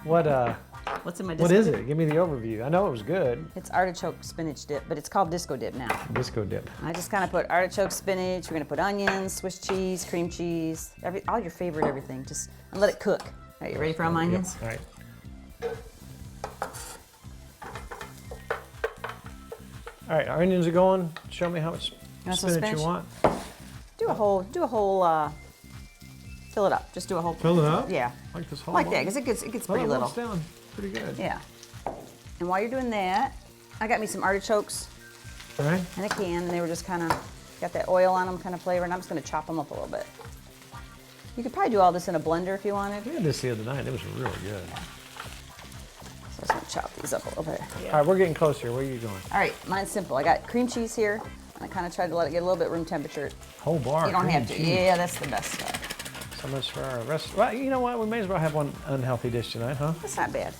What's in my disco What is dip? it? Give me the overview. I know it was good. It's artichoke spinach dip, but it's called disco dip now. Disco dip. I just kind of put artichoke spinach. We're gonna put onions, Swiss cheese, cream cheese, all your favorite everything. Just and let it cook. All right, you ready for all my onions? Yep. All right. All right, our onions are going. Show me how much spinach you want. Do a whole, fill it up. Just do a whole. Fill it up? Yeah. Like this whole Like one? that, because it gets pretty little. It's down pretty good. Yeah. And while you're doing that, I got me some artichokes All right. in a can, and they were just kind of, got that oil on them kind of flavor, and I'm just gonna chop them up a little bit. You could probably do all this in a blender if you wanted. We had this the other night. It was really good. So I'm just gonna chop these up a little bit. All right, we're getting close here. Where are you going? All right, mine's simple. I got cream cheese here, and I kind of tried to let it get a little bit room temperature. Whole bar. You don't cream have to. cheese. Yeah, that's the best stuff. So much for our rest. Well, you know what? We may as well have one unhealthy dish tonight, huh? That's not bad.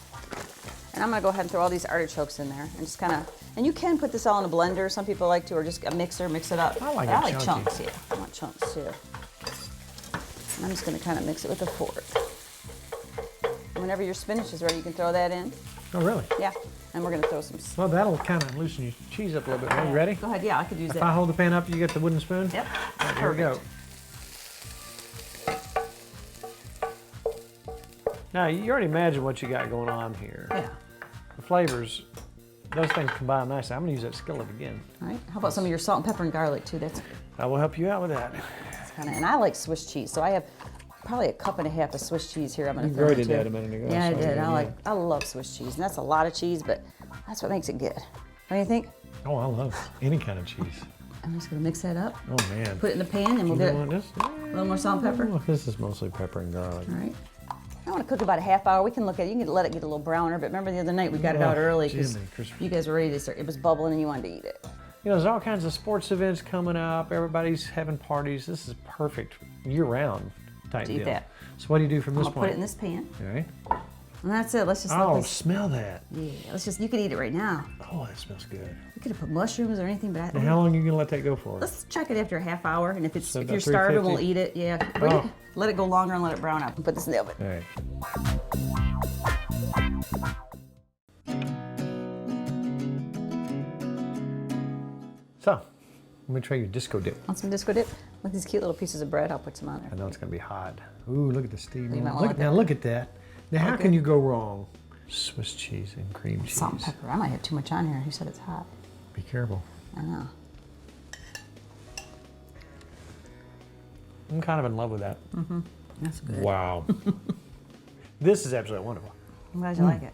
And I'm gonna go ahead and throw all these artichokes in there, and just kind of, and you can put this all in a blender. Some people like to, or just a mixer, mix it up. I like But I it like chunky. chunks. Yeah, I want chunks too. And I'm just gonna kind of mix it with a fork. And whenever your spinach is ready, you can throw that in. Oh, really? Yeah. And we're gonna throw some. Well, that'll kind of loosen your cheese up a little bit. Are you ready? Go ahead. Yeah, I could use If that. I hold the pan up, you get the wooden spoon? Yep. All right, here we go. Now, you already imagine what you got going on here. Yeah. The flavors, those things combine nicely. I'm going to use that skillet again. All right. How about some of your salt and pepper and garlic too? That's I will help you out with that. kind of. And I like Swiss cheese, so I have probably a cup and a half of Swiss cheese here. I'm gonna You throw grated into that it. a minute ago. Yeah, I so did. yeah. I love Swiss cheese, and that's a lot of cheese, but that's what makes it good. What do you think? Oh, I love any kind of cheese. I'm just gonna mix that up. Oh, man. Put it in the pan, and we'll You get know a what, this? little more salt and pepper. Oh, this is mostly pepper and garlic. All right. I want to cook about a half hour. We can look at it. You can let it get a little browner, but remember the other night we got it out early because Jiminy Christmas. you guys were ready to start. It was bubbling and you wanted to eat it. You know, there's all kinds of sports events coming up. Everybody's having parties. This is perfect year-round type To eat deal. that. So what do you do from I'm this gonna point? put it in this pan, All right. and that's it. Let's just let Oh, this. smell that. Yeah, let's just. You could eat it right now. Oh, that smells good. You could have put mushrooms or anything, but And how long are you going to let that go for? let's check it after a half hour, and if it's So if about you're starving, we'll 350? eat it. Yeah, Oh. let it go longer and let it brown up. And put this in the oven. All right. So, let me try your disco dip. Want some disco dip? With these cute little pieces of bread, I'll put some on there. I know it's going to be hot. Ooh, look at the steam. You might wanna Look, let now that- look at that. Now, how Okay. can you go wrong? Swiss cheese and cream cheese. Salt and pepper. I might have too much on here. Who said it's hot? Be careful. I know. I'm kind of in love with that. That's good. Wow. This is absolutely wonderful. I'm glad you like it.